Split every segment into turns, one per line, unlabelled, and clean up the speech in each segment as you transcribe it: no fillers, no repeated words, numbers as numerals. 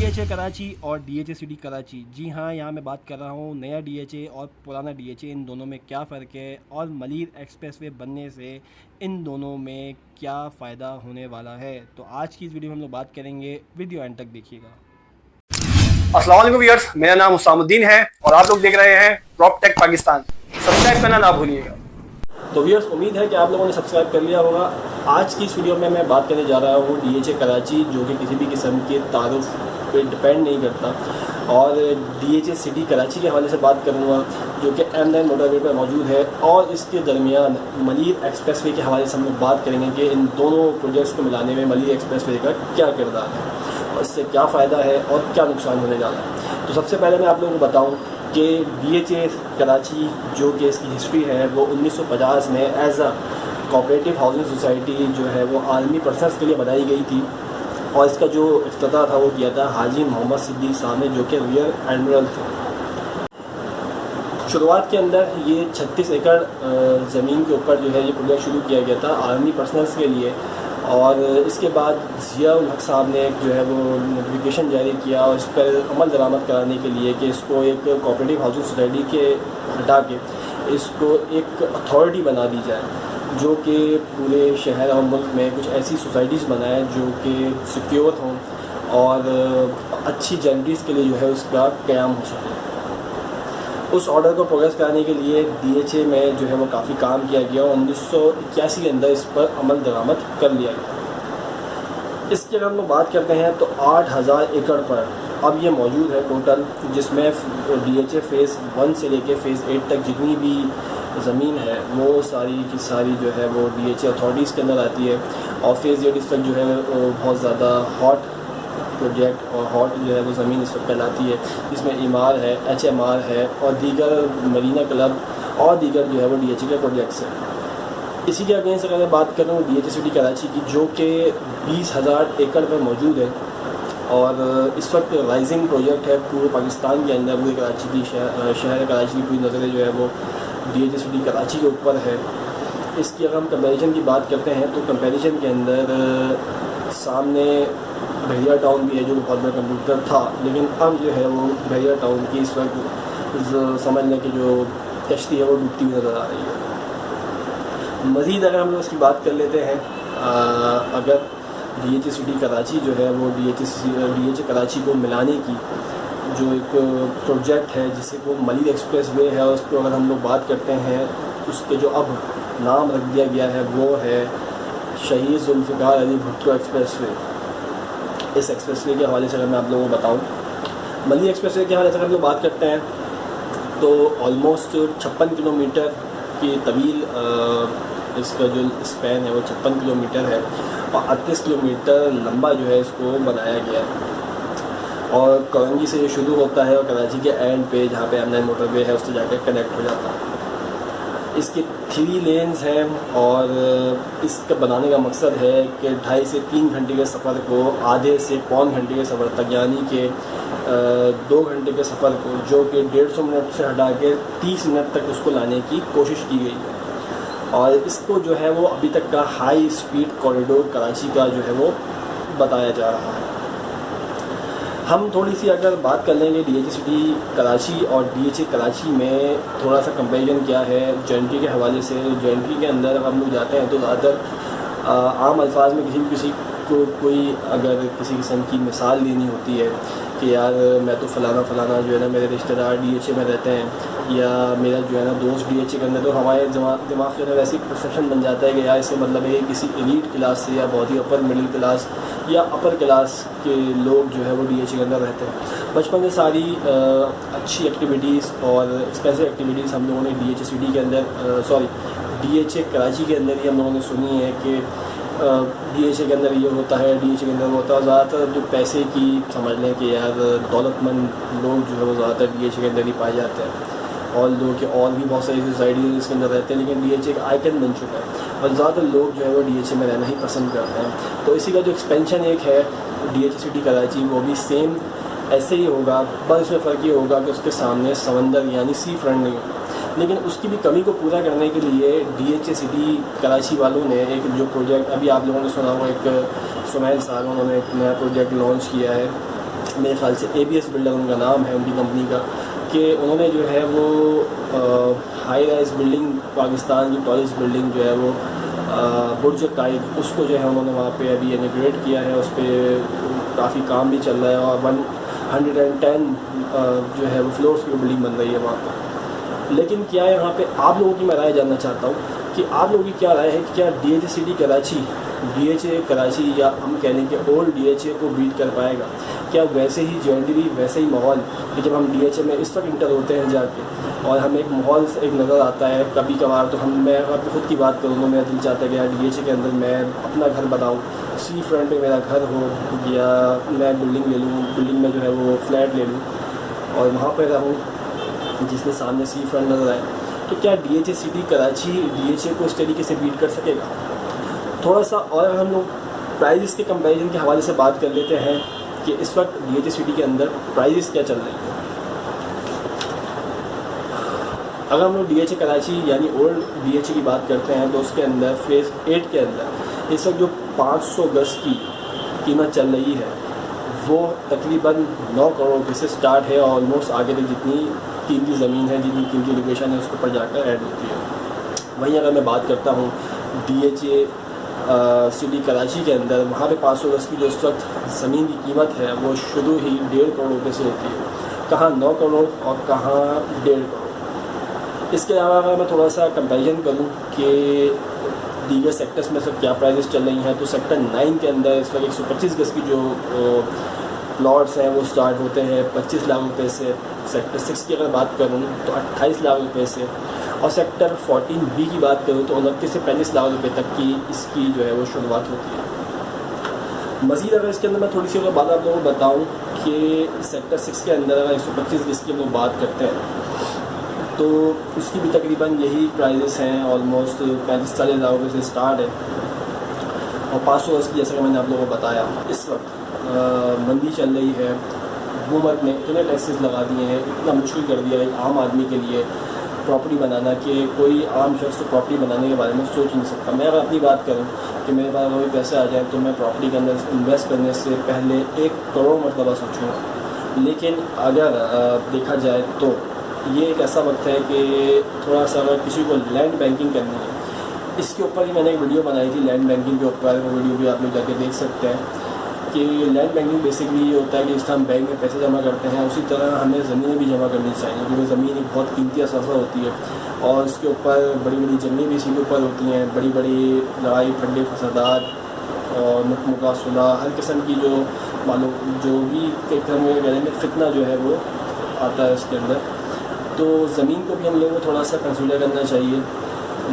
DHA Karachi और DHA city Karachi. जी हाँ, यहाँ मैं बात कर रहा हूँ नया डीएचए और पुराना डीएचए, इन दोनों में क्या फ़र्क है और मलिर एक्सप्रेसवे बनने से इन दोनों में क्या फ़ायदा होने वाला है। तो आज की इस वीडियो में हम लोग बात करेंगे, वीडियो एंड तक देखिएगा।
अस्सलाम वालेकुम व्यूअर्स, मेरा नाम हुसामुद्दीन है और आप लोग देख रहे हैं प्रॉपटेक पाकिस्तान। सब्सक्राइब करना ना भूलिएगा।
तो व्यूअर्स, उम्मीद है कि आप लोगों ने सब्सक्राइब कर लिया होगा। आज की इस वीडियो में मैं बात करने जा रहा हूँ डीएचए कराची, जो कि किसी भी किस्म के तारुफ पे डिपेंड नहीं करता, और डीएचए सिटी कराची के हवाले से बात करूँगा, जो कि M9 मोटरवे पर मौजूद है। और इसके दरमियान मलिर एक्सप्रेसवे के हवाले से हम लोग बात करेंगे कि इन दोनों प्रोजेक्ट्स को मिलाने में मलिर एक्सप्रेसवे का क्या किरदार है और इससे क्या फ़ायदा है और क्या नुकसान होने जा रहा है। तो सबसे पहले मैं आप लोगों को बताऊँ कि डीएचए कराची जो कि इसकी हिस्ट्री है वो 1950 में as a cooperative housing society जो है वो आर्मी पर्सनल्स के लिए बनाई गई थी। और इसका जो इफ्तिताह था वो किया था हाजी मोहम्मद सिद्दीक साहब ने, जो कि रियर एडमिरल थे। शुरुआत के अंदर ये 36 एकड़ ज़मीन के ऊपर जो है ये प्रोजेक्ट शुरू किया गया था आर्मी पर्सनल्स के लिए। और इसके बाद ज़ियाउल हक साहब ने जो है वो नोटिफिकेशन जारी किया और इस पर अमल दरामद कराने के लिए कि इसको एक कोऑपरेटिव हाउसिंग सोसाइटी के हटा के इसको एक अथॉरिटी बना दी जाए, जो कि पूरे शहर और मुल्क में कुछ ऐसी सोसाइटीज़ बनाए जो कि सिक्योर हों और अच्छी जनरेटीज़ के लिए जो है उसका क़याम हो सके। उस ऑर्डर को प्रोग्रेस कराने के लिए डीएचए में जो है वो काफ़ी काम किया गया और 1981 के अंदर इस पर अमल दरामद कर लिया गया। इसकी अगर हम लोग बात करते हैं तो 8000 एकड़ पर अब ये मौजूद है टोटल, जिसमें डीएचए फ़ेज़ 1 से लेके फ़ेज़ 8 तक जितनी भी ज़मीन है वो सारी की सारी जो है वो डीएचए अथॉरिटीज़ के अंदर आती है। और फ़ेज़ 8 इस वक्त जो है बहुत ज़्यादा हॉट प्रोजेक्ट और हॉट जो है वो ज़मीन इस वक्त कहलाती है, जिसमें ईमार है, HMR है और दीगर मरीना क्लब और दीगर जो है वो डीएचए के प्रोजेक्ट्स हैं। इसी के अगेंस्ट अगर मैं बात करूँ डीएचए सिटी कराची की, जो कि 20,000 एकड़ पर मौजूद है और इस वक्त राइजिंग प्रोजेक्ट है पूरे पाकिस्तान के अंदर। पूरे कराची की शहर कराची की पूरी नज़रें जो है वो डीएचए सिटी कराची के ऊपर है। इसकी अगर हम कंपैरिजन की बात करते हैं तो कंपैरिजन के अंदर सामने बहरिया टाउन भी है, जो बहुत बड़ा कंप्यूटर था, लेकिन अब जो है वो बहरिया टाउन की इस वक्त समझ लें कि जो कश्ती है वो डूबती हुई नज़र आ रही है। मज़ीद अगर हम लोग इसकी बात कर लेते हैं, अगर डीएचए सिटी कराची जो है वो डीएचए कराची को मिलाने की जो एक प्रोजेक्ट है जिसे वो मलिर एक्सप्रेसवे है, उस पर अगर हम लोग बात करते हैं, उसके जो अब नाम रख दिया गया है वो है शहीद जुल्फ़िकार अली भुट्टो एक्सप्रेसवे। इस एक्सप्रेसवे के हवाले से अगर मैं आप लोगों को बताऊं, मलिर एक्सप्रेसवे के हवाले से अगर हम लोग बात करते हैं तो ऑलमोस्ट 56 किलोमीटर की तवील इसका जो स्पैन है वो 56 किलोमीटर है और 38 किलोमीटर लंबा जो है इसको बनाया गया है। और करंगी से ये शुरू होता है और कराची के एंड पे जहाँ पे M9 मोटरवे है उससे जाकर कनेक्ट हो जाता है। इसके 3 लेन्स हैं और इसका बनाने का मकसद है कि 2.5 से 3 घंटे के सफ़र को आधे से पौन घंटे के सफ़र तक, यानी कि 2 घंटे के सफ़र को जो कि 150 मिनट से हटा के 30 मिनट तक उसको लाने की कोशिश की गई है। और इसको जो है वो अभी तक का हाई स्पीड कॉरिडोर कराची का जो है वो बताया जा रहा है। हम थोड़ी सी अगर बात कर लेंगे डीएचए सिटी कराची और डीएचए कराची में थोड़ा सा कंपैरिजन क्या है जेएनटी के हवाले से। जेएनटी के अंदर हम लोग जाते हैं तो ज़्यादातर आम अल्फाज में किसी को कोई अगर किसी किस्म की मिसाल लेनी होती है कि यार मैं तो फ़लाना जो है ना मेरे रिश्तेदार डीएचए में रहते हैं या मेरा जो है ना दोस्त डीएचए के अंदर, तो हमारे दिमाग जो है ना वैसी परसेप्शन बन जाता है कि यार इससे मतलब है किसी एलीट क्लास से या बहुत ही अपर मिडिल क्लास या अपर क्लास के लोग जो है वो डीएचए के अंदर रहते हैं। बचपन से सारी अच्छी एक्टिविटीज़ और एक्सपेंसिव एक्टिविटीज़ हम लोगों ने डीएचए सिटी के अंदर डीएचए कराची के अंदर ही हम लोगों ने सुनी है कि डीएचए के अंदर ये होता है, डीएचए के अंदर वो होता है। ज़्यादातर जो पैसे की समझ लें कि यार दौलतमंद लोग जो है वो ज़्यादातर डीएचए के अंदर ही पाए जाते हैं। और लोग के और भी बहुत सारी सोसाइटीज़ इसके अंदर रहते हैं, लेकिन डीएचए एक आइकन बन चुका है और ज़्यादातर लोग जो है वो डीएचए में रहना ही पसंद करते हैं। तो इसी का जो एक्सपेंशन एक है डीएचए सिटी कराची, वो भी सेम ऐसे ही होगा, बस इसमें फ़र्क ये होगा कि उसके सामने समंदर यानी सी फ्रंट नहीं होगा। लेकिन उसकी भी कमी को पूरा करने के लिए डीएचए सिटी कराची वालों ने एक जो प्रोजेक्ट अभी आप लोगों ने सुना हुआ, एक सुमैल साहब उन्होंने एक नया प्रोजेक्ट लॉन्च किया है मेरे ख़्याल से ABS बिल्डर उनका नाम है उनकी कंपनी का, कि उन्होंने जो है वो हाई राइज बिल्डिंग, पाकिस्तान की टॉलेस्ट बिल्डिंग जो है वो बुर्ज काइद, उसको जो है उन्होंने वहाँ पे अभी इनॉग्रेट किया है। उस पर काफ़ी काम भी चल रहा है और 110 जो है वो फ्लोर्स की बिल्डिंग बन रही है वहाँ पर। लेकिन क्या है, यहाँ पे आप लोगों की मैं राय जानना चाहता हूँ कि आप लोगों की क्या राय है कि क्या DHA city Karachi, DHA Karachi या हम कह लें कि ओल्ड DHA को बीट कर पाएगा? क्या वैसे ही ज्वेलरी, वैसे ही माहौल कि जब हम DHA में इस वक्त इंटर होते हैं जाके और हमें एक माहौल एक नज़र आता है कभी कभार, तो मैं अपनी खुद की बात करूँ तो मेरा दिल चाहता है कि यार DHA के अंदर मैं अपना घर बनाऊँ, सी फ्रंट पे मेरा घर हो, या मैं बिल्डिंग ले लूँ, बिल्डिंग में जो है वो फ्लैट ले लूँ और वहाँ पर रहूँ जिसमें सामने सी फ्रंट नज़र आए। तो क्या DHA सिटी कराची DHA को इस तरीके से बीट कर सकेगा? थोड़ा सा और हम लोग प्राइजेस के कंपैरिजन के हवाले से बात कर लेते हैं कि इस वक्त DHA सिटी के अंदर प्राइजेस क्या चल रहे हैं। अगर हम लोग DHA कराची यानी ओल्ड DHA की बात करते हैं तो उसके अंदर फेज़ 8 के अंदर इस वक्त जो 500 गज़ की कीमत चल रही है वो तकरीबन 9 करोड़ रुपये से स्टार्ट है। ऑलमोस्ट आगे तक जितनी कीमती ज़मीन है, जितनी कीमती लोकेशन है, उसके ऊपर जाकर ऐड होती है। वहीं अगर मैं बात करता हूँ DHA सिटी कराची के अंदर, वहाँ पे 500 गज़ की जो इस वक्त ज़मीन की कीमत है वो शुरू ही 1.5 करोड़ रुपये से होती है। कहाँ 9 करोड़ और कहाँ 1.5 करोड़। इसके अलावा अगर मैं थोड़ा सा कंपैरिजन करूँ कि दीगर सेक्टर्स में सब क्या प्राइजेस चल रही हैं, तो सेक्टर 9 के अंदर इस वक्त 125 गज़ की जो प्लॉट्स हैं वो स्टार्ट होते हैं 25 लाख रुपए से। सेक्टर 6 की अगर बात करूँ तो 28 लाख रुपए से, और सेक्टर 14B की बात करूँ तो 29 से 35 लाख रुपए तक की इसकी जो है वो शुरुआत होती है। मज़ीद अगर इसके अंदर मैं थोड़ी सी अगर बात आप लोगों को बताऊँ कि सेक्टर 6 के अंदर अगर 125 गज़ की हम लोग बात करते हैं तो उसकी भी तकरीबन यही प्राइजेस हैं, ऑलमोस्ट 35-40 लाख रुपये से स्टार्ट है। और 500 गज़ की जैसा कि मैंने आप लोगों को बताया, इस वक्त मंदी चल रही है, हुकूमत ने इतने टैक्सेस लगा दिए हैं, इतना मुश्किल कर दिया है आम आदमी के लिए प्रॉपर्टी बनाना कि कोई आम शख्स तो प्रॉपर्टी बनाने के बारे में सोच नहीं सकता। मैं अगर अपनी बात करूं कि मेरे पास अगर पैसे आ जाए तो मैं प्रॉपर्टी के अंदर इन्वेस्ट करने से पहले 1 करोड़ मरतबा सोचूँगा। लेकिन अगर देखा जाए तो ये एक ऐसा वक्त है कि थोड़ा सा अगर किसी को लैंड बैंकिंग करनी है, इसके ऊपर ही मैंने एक वीडियो बनाई थी लैंड बैंकिंग के ऊपर, वो वीडियो भी आप लोग जाके देख सकते हैं कि लैंड बैंकिंग बेसिकली ये होता है कि जिस तरह हम बैंक में पैसे जमा करते हैं उसी तरह हमें ज़मीनें भी जमा करनी चाहिए, क्योंकि ज़मीन एक बहुत कीमती असासा होती है और इसके ऊपर बड़ी बड़ी जमीनें भी इसी के ऊपर होती हैं। बड़ी बड़ी लड़ाई फंडे फसादात और मुकमुका सुलह, हर किस्म की जो मालूम जो भी कहने में फितना जो है वो आता है उसके अंदर। तो ज़मीन को भी हम लोगों को थोड़ा सा कंसीडर करना चाहिए।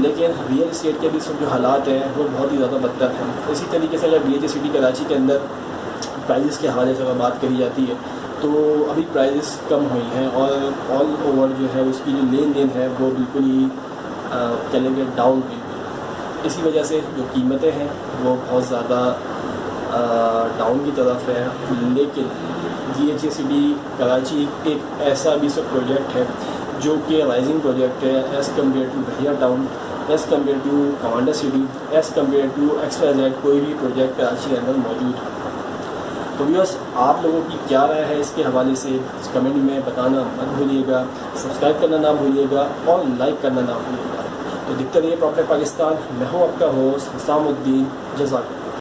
लेकिन रियल इस्टेट के भी सब जो हालात हैं वो बहुत ही ज़्यादा बदतर हैं। इसी तरीके से अगर DHA सिटी कराची के अंदर प्राइजेस के हवाले से अगर बात करी जाती है तो अभी प्राइजेस कम हुई हैं और ऑल ओवर जो है उसकी जो लेन देन है वो बिल्कुल ही चलेंगे डाउन हुई है। इसी वजह से जो कीमतें हैं वो बहुत ज़्यादा डाउन की तरफ है। लेकिन DHA सिटी कराची एक ऐसा भी सब प्रोजेक्ट है जो कि राइजिंग प्रोजेक्ट है एज़ कम्पेयर टू बहिया town, as compare to commander city, as compare to XYZ कोई भी प्रोजेक्ट कराची के अंदर मौजूद है। तो व्यूअर्स, आप लोगों की क्या राय है इसके हवाले से कमेंट में बताना मत भूलिएगा, सब्सक्राइब करना ना भूलिएगा और लाइक करना ना भूलिएगा। तो देखते रहिए प्रॉपर्टी पाकिस्तान। मैं हूँ आपका होस्ट हुसामुद्दीन। जज़ाकल्लाह।